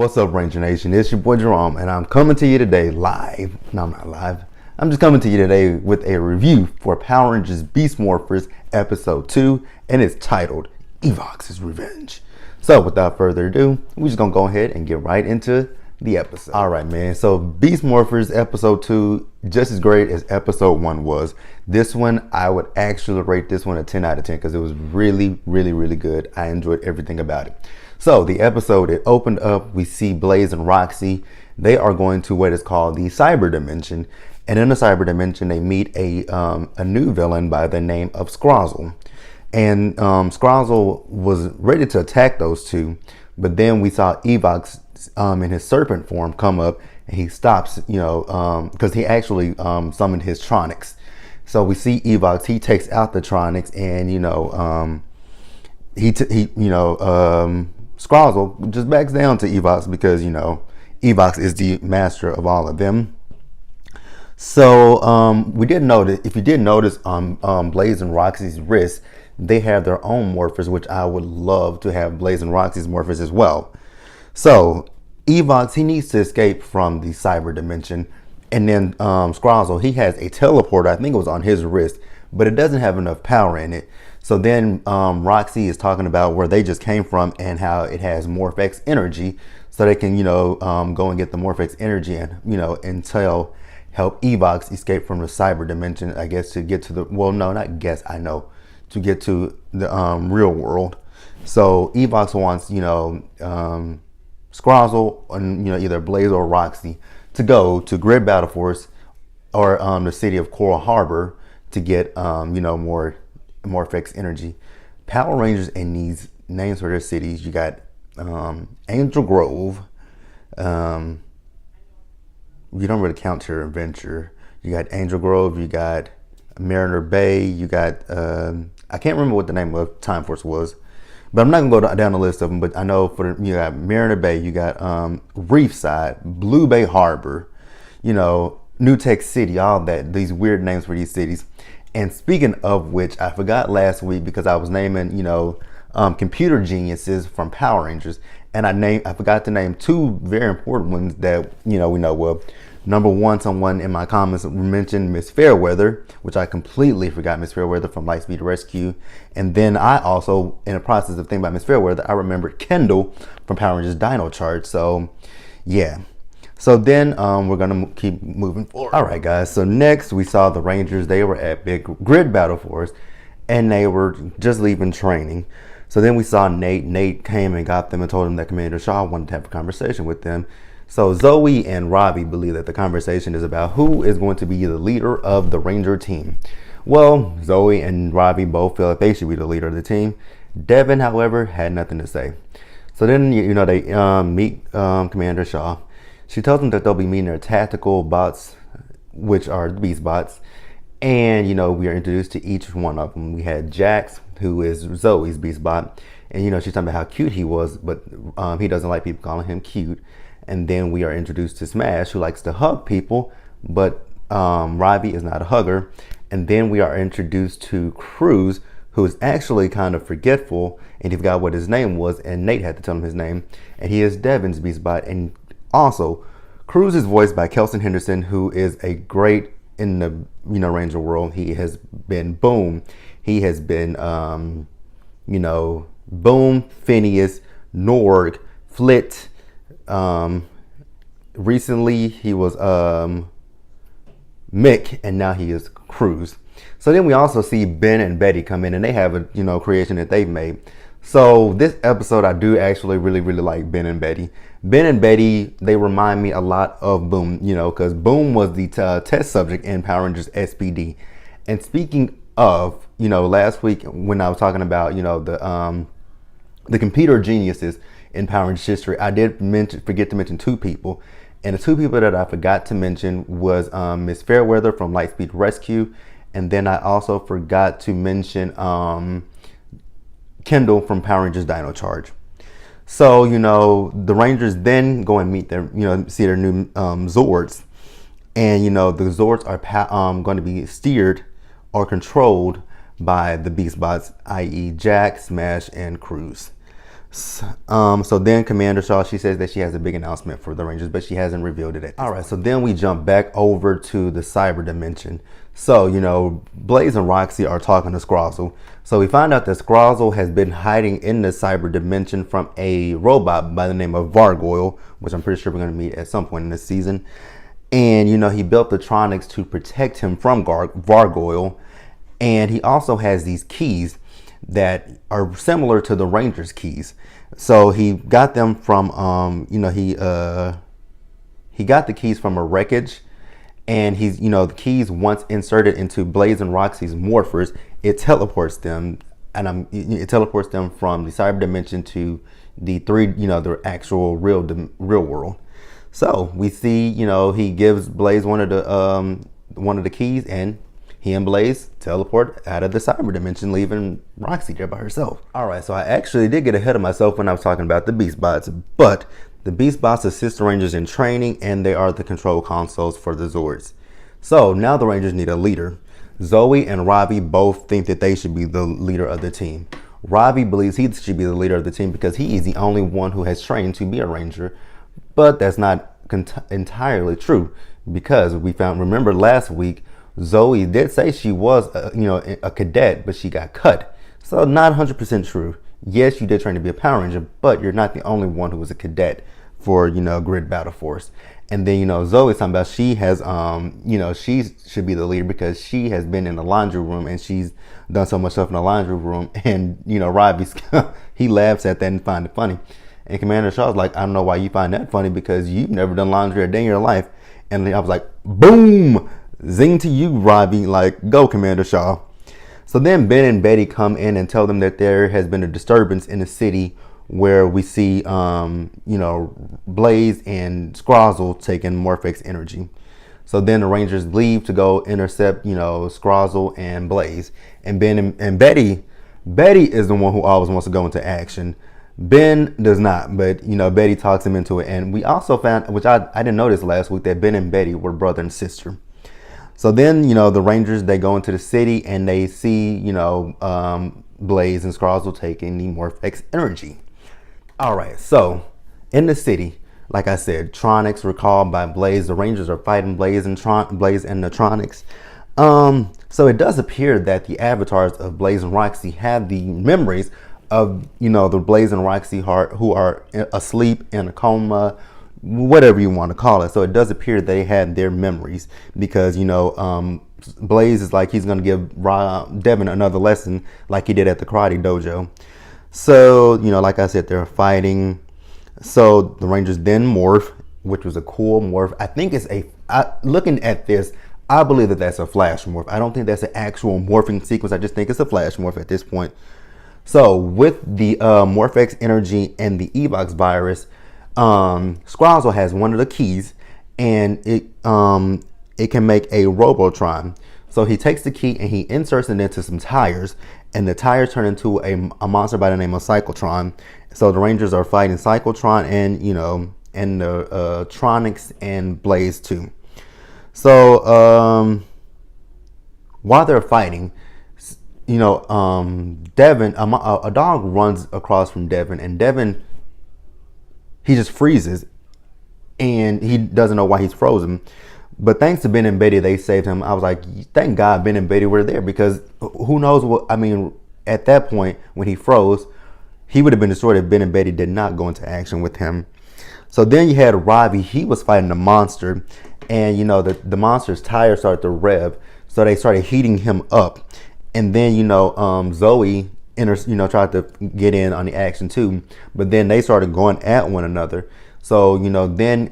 What's up, Ranger Nation? It's your boy Jerome, and I'm coming to you today live. No, I'm not live. I'm just coming to you today with a review for Power Rangers Beast Morphers Episode 2, and it's titled Evox's Revenge. So without further ado, we're just gonna go ahead and get right into the episode. All right, man. So Beast Morphers Episode 2, just as great as Episode 1 was. This one, I would actually rate this one a 10 out of 10 because it was really, really, really good. I enjoyed everything about it. So the episode, it opened up, we see Blaze and Roxy. They are going to what is called the cyber dimension. And in the cyber dimension, they meet a new villain by the name of Scrozzle. And Scrozzle was ready to attack those two, but then we saw Evox in his serpent form come up, and he stops, because he actually summoned his Tronics. So we see Evox, he takes out the Tronics, and Scrozzle just backs down to Evox because Evox is the master of all of them. So we did notice, if you did notice, on Blaze and Roxy's wrist, they have their own morphers, which I would love to have Blaze and Roxy's morphers as well. So Evox, he needs to escape from the cyber dimension, and then Scrozzle, he has a teleporter. I think it was on his wrist, but it doesn't have enough power in it. So then Roxy is talking about where they just came from and how it has Morphex energy, so they can go and get the Morphex energy and help Evox escape from the cyber dimension, I guess, to get to the, well, no, not guess, I know, to get to the real world. So Evox wants Scrozzle and either Blaze or Roxy to go to Grid Battle Force or the city of Coral Harbor to get more Morphex energy. Power Rangers and these names for their cities, you got Angel Grove. You don't really count your adventure. You got Angel Grove, you got Mariner Bay, you got I can't remember what the name of Time Force was, but I'm not gonna go down the list of them. But I know you got Mariner Bay, you got Reefside, Blue Bay Harbor, New Tech City, all that. These weird names for these cities. And speaking of which, I forgot last week because I was naming computer geniuses from Power Rangers, and I forgot to name two very important ones that we know well. Number one, someone in my comments mentioned Miss Fairweather, which I completely forgot Miss Fairweather from Lightspeed Rescue. And then I also, in the process of thinking about Miss Fairweather, I remembered Kendall from Power Rangers Dino Charge. So yeah. So then we're gonna keep moving forward. All right, guys. So next we saw the Rangers. They were at Big Grid Battle Force, and they were just leaving training. So then we saw Nate. Nate came and got them and told them that Commander Shaw wanted to have a conversation with them. So Zoe and Robbie believe that the conversation is about who is going to be the leader of the Ranger team. Well, Zoe and Robbie both feel that they should be the leader of the team. Devin, however, had nothing to say. So then they meet Commander Shaw. She tells them that they'll be meeting their tactical bots, which are the Beast bots. And, we are introduced to each one of them. We had Jax, who is Zoe's Beast bot. And, she's talking about how cute he was, but he doesn't like people calling him cute. And then we are introduced to Smash, who likes to hug people, but Robbie is not a hugger. And then we are introduced to Cruz, who is actually kind of forgetful, and he forgot what his name was, and Nate had to tell him his name. And he is Devin's Beast bot. And also, Cruz is voiced by Kelson Henderson, who is a great in the Ranger world. He has been Boom. He has been Boom, Phineas, Norg, Flit. Recently he was Mick, and now he is Cruz. So then we also see Ben and Betty come in, and they have a creation that they've made. So this episode, I do actually really, really like Ben and Betty. Ben and Betty, they remind me a lot of Boom, because Boom was the test subject in Power Rangers SPD. And speaking of, last week when I was talking about, the computer geniuses in Power Rangers history, I did forget to mention two people. And the two people that I forgot to mention was Miss Fairweather from Lightspeed Rescue. And then I also forgot to mention Kendall from Power Rangers Dino Charge. So, the Rangers then go and meet their, see their new Zords. And, the Zords are going to be steered or controlled by the Beast bots, i.e. Jack, Smash, and Cruz. So then Commander Shaw, she says that she has a big announcement for the Rangers, but she hasn't revealed it. All right, so then we jump back over to the cyber dimension. So, Blaze and Roxy are talking to Scrozzle. So we find out that Scrozzle has been hiding in the cyber dimension from a robot by the name of Vargoyle, which I'm pretty sure we're going to meet at some point in this season. And, he built the Tronics to protect him from Vargoyle. And he also has these keys that are similar to the Rangers keys. So he got them from, he got the keys from a wreckage. And the keys, once inserted into Blaze and Roxy's Morphers, it teleports them, and it teleports them from the cyber dimension to the the actual real world. So we see, he gives Blaze one of the keys, and he and Blaze teleport out of the cyber dimension, leaving Roxy there by herself. All right, so I actually did get ahead of myself when I was talking about the Beast Bots, but the Beast Bots assist the Rangers in training, and they are the control consoles for the Zords. So now the Rangers need a leader. Zoe and Robbie both think that they should be the leader of the team. Robbie believes he should be the leader of the team because he is the only one who has trained to be a Ranger, but that's not entirely true, because remember last week, Zoe did say she was a cadet, but she got cut. So not 100% true. Yes, you did train to be a Power Ranger, but you're not the only one who was a cadet for, Grid Battle Force. And then, Zoe's talking about she has, she should be the leader because she has been in the laundry room and she's done so much stuff in the laundry room. And, Robbie's, he laughs at that and finds it funny. And Commander Shaw's like, I don't know why you find that funny because you've never done laundry a day in your life. And I was like, boom, zing to you, Robbie, like, go, Commander Shaw. So then Ben and Betty come in and tell them that there has been a disturbance in the city where we see, Blaze and Scrozzle taking Morphex energy. So then the Rangers leave to go intercept, Scrozzle and Blaze. And Ben and Betty is the one who always wants to go into action. Ben does not, but, Betty talks him into it. And we also found, which I didn't notice last week, that Ben and Betty were brother and sister. So then, the Rangers, they go into the city and they see, Blaze and Scrozzle taking the Morphex energy. All right, so in the city, like I said, Tronics were called by Blaze. The Rangers are fighting Blaze and the Tronics. So it does appear that the avatars of Blaze and Roxy have the memories of, the Blaze and Roxy who are asleep in a coma, whatever you want to call it. So it does appear they had their memories because, Blaze is like he's going to give Devin another lesson like he did at the karate dojo. So, like I said, they're fighting. So the Rangers then morph, which was a cool morph. I think it's looking at this, I believe that that's a flash morph. I don't think that's an actual morphing sequence. I just think it's a flash morph at this point. So with the Morphex energy and the Evox virus, Scrozzle has one of the keys, and it can make a Robotron. So he takes the key and he inserts it into some tires, and the tires turn into a monster by the name of Cyclotron. So the Rangers are fighting Cyclotron and and the Tronics and Blaze too. So while they're fighting, Devin, a dog runs across from Devin, and Devin, he just freezes, and he doesn't know why he's frozen. But thanks to Ben and Betty, they saved him. I was like, thank God Ben and Betty were there, because who knows what, at that point when he froze, he would have been destroyed if Ben and Betty did not go into action with him. So then you had Robbie. He was fighting the monster, and the monster's tires started to rev, so they started heating him up. And then Zoe tried to get in on the action too, but then they started going at one another. So then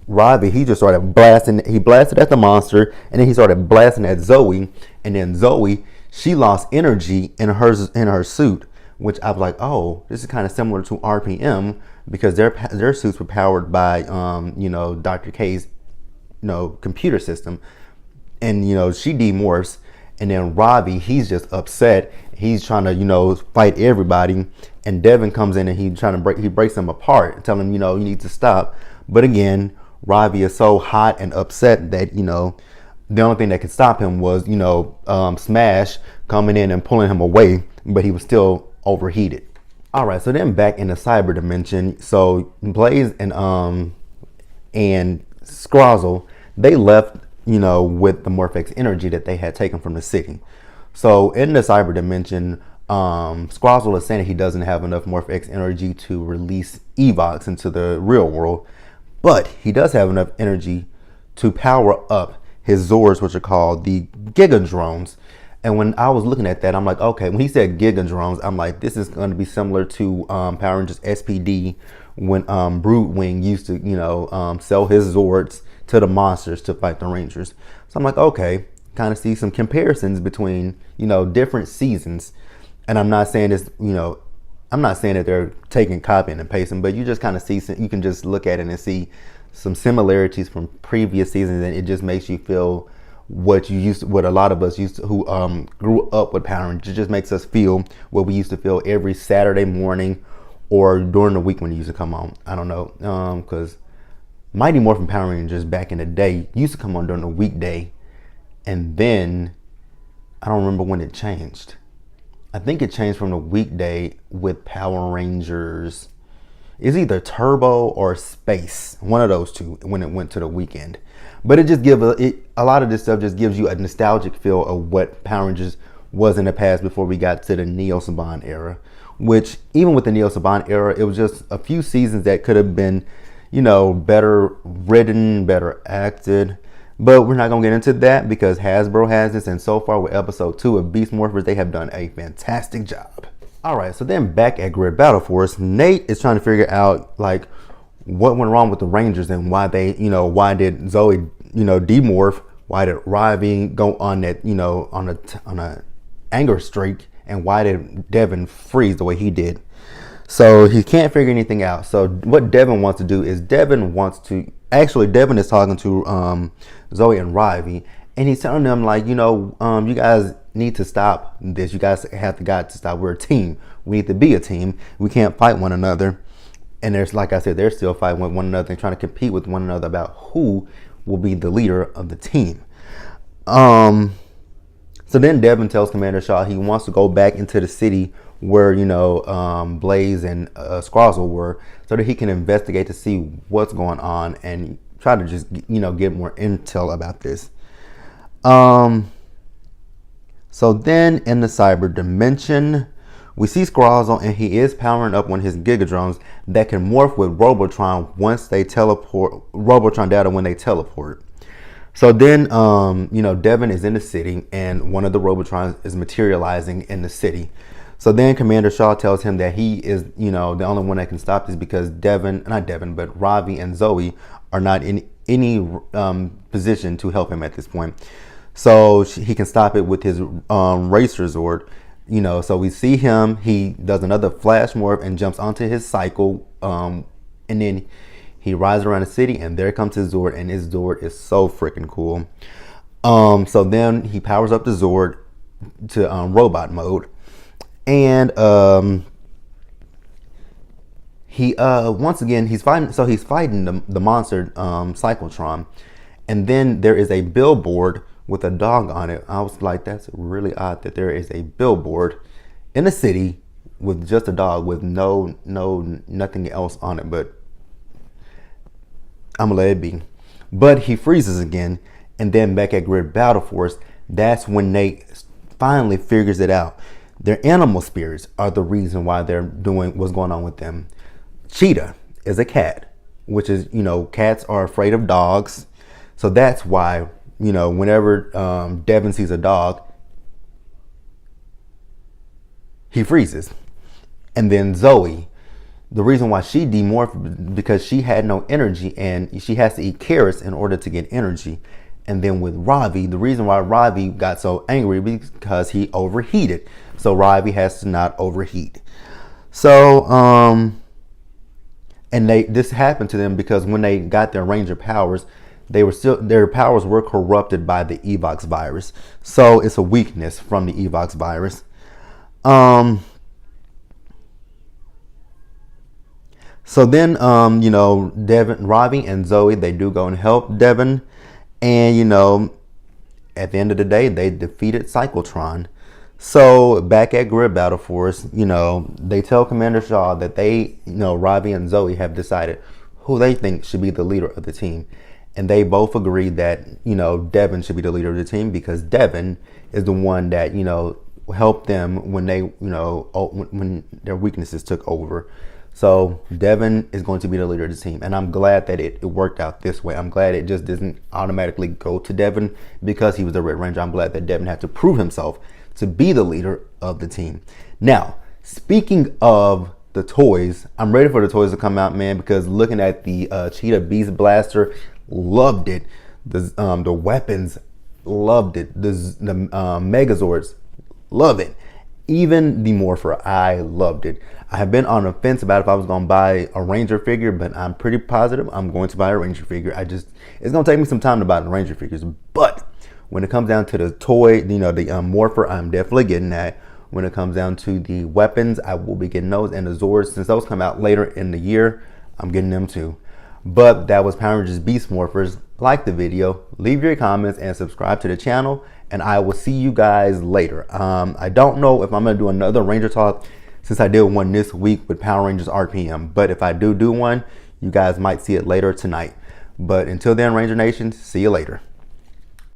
Robbie, he just started blasting. He blasted at the monster, and then he started blasting at Zoe. And then Zoe, she lost energy in her suit, which I was like, oh, this is kind of similar to RPM, because their suits were powered by Dr. K's computer system, and she demorphs. And then Robbie, he's just upset. He's trying to fight everybody, and Devin comes in and he breaks them apart, telling him you need to stop. But again, Robbie is so hot and upset that the only thing that could stop him was Smash coming in and pulling him away, but he was still overheated. All right, so then back in the cyber dimension, so Blaze and Scrozzle, they left, with the Morphex energy that they had taken from the city. So in the cyber dimension, Scrozzle is saying that he doesn't have enough Morphex energy to release Evox into the real world, but he does have enough energy to power up his Zords, which are called the Giga Drones. And when I was looking at that, I'm like, okay, when he said Giga Drones, I'm like, this is going to be similar to Power Rangers SPD when Broodwing used to, sell his Zords to the monsters to fight the Rangers. So I'm like, okay, kind of see some comparisons between, different seasons. And I'm not saying this, I'm not saying that they're taking copying and pasting, but you just kind of see, you can just look at it and see some similarities from previous seasons, and it just makes you feel what a lot of us used to, who grew up with Power Rangers. It just makes us feel what we used to feel every Saturday morning or during the week when it used to come on. I don't know, because Mighty Morphin Power Rangers back in the day used to come on during the weekday, and then I don't remember when it changed. I think it changed from the weekday with Power Rangers. It's either Turbo or Space, one of those two, when it went to the weekend. But it just gives a lot of this stuff just gives you a nostalgic feel of what Power Rangers was in the past before we got to the Neo Saban era. Which even with the Neo Saban era, it was just a few seasons that could have been, better written, better acted. But we're not gonna get into that because Hasbro has this, and so far with episode 2 of Beast Morphers, they have done a fantastic job. All right, so then back at Grid Battle Force, Nate is trying to figure out like what went wrong with the Rangers and why they, why did Zoe, demorph? Why did Ravi go on that, on a anger streak? And why did Devin freeze the way he did? So he can't figure anything out. So what Devin wants to do is Devin is talking to Zoe and Ravi, and he's telling them like, you guys need to stop this. You guys have got to stop. We're a team. We need to be a team. We can't fight one another. And there's, like I said, they're still fighting with one another and trying to compete with one another about who will be the leader of the team. So then Devin tells Commander Shaw he wants to go back into the city where, Blaze and Scrozzle were, so that he can investigate to see what's going on and try to just, get more intel about this. So then in the cyber dimension, we see Scrozzle, and he is powering up one of his Giga Drones that can morph with Robotron once they teleport, Robotron data when they teleport. So then, Devin is in the city, and one of the Robotrons is materializing in the city. So then Commander Shaw tells him that he is, the only one that can stop this because Ravi and Zoe are not in any position to help him at this point. So he can stop it with his Racer Zord. So we see him, he does another flash morph and jumps onto his cycle, and then he rides around the city, and there comes his Zord, and his Zord is so freaking cool. So then he powers up the Zord to robot mode, and he once again he's fighting. So he's fighting the monster Cyclotron, and then there is a billboard with a dog on it. I was like, that's really odd that there is a billboard in the city with just a dog with nothing else on it, but I'm gonna let it be. But he freezes again, and then back at Grid Battle Force, that's when Nate finally figures it out. Their animal spirits are the reason why they're doing what's going on with them. Cheetah is a cat, which is, cats are afraid of dogs. So that's why, whenever Devin sees a dog, he freezes. And then Zoe, the reason why she demorphed because she had no energy, and she has to eat carrots in order to get energy. And then with Ravi, the reason why Ravi got so angry because he overheated. So Ravi has to not overheat. So and this happened to them because when they got their Ranger powers, their powers were corrupted by the Evox virus. So it's a weakness from the Evox virus. So then, Devin, Ravi, and Zoe, they do go and help Devin. And, at the end of the day, they defeated Cyclotron. So back at Grid Battle Force, they tell Commander Shaw that they, Ravi and Zoe have decided who they think should be the leader of the team. And they both agreed that, Devin should be the leader of the team because Devin is the one that, helped them when they, when their weaknesses took over. So Devin is going to be the leader of the team. And I'm glad that it worked out this way. I'm glad it just doesn't automatically go to Devin because he was the Red Ranger. I'm glad that Devin had to prove himself to be the leader of the team. Now, speaking of the toys, I'm ready for the toys to come out, man, because looking at the Cheetah Beast Blaster, loved it. The weapons, loved it. The Megazords, love it. Even the Morpher, I loved it. I have been on the fence about if I was going to buy a Ranger figure, but I'm pretty positive I'm going to buy a Ranger figure. It's going to take me some time to buy the Ranger figures, but when it comes down to the toy, the Morpher, I'm definitely getting that. When it comes down to the weapons, I will be getting those. And the Zords, since those come out later in the year, I'm getting them too. But that was Power Rangers Beast Morphers. Like the video, leave your comments, and subscribe to the channel. And I will see you guys later. I don't know if I'm going to do another Ranger talk since I did one this week with Power Rangers RPM. But if I do one, you guys might see it later tonight. But until then, Ranger Nation, see you later.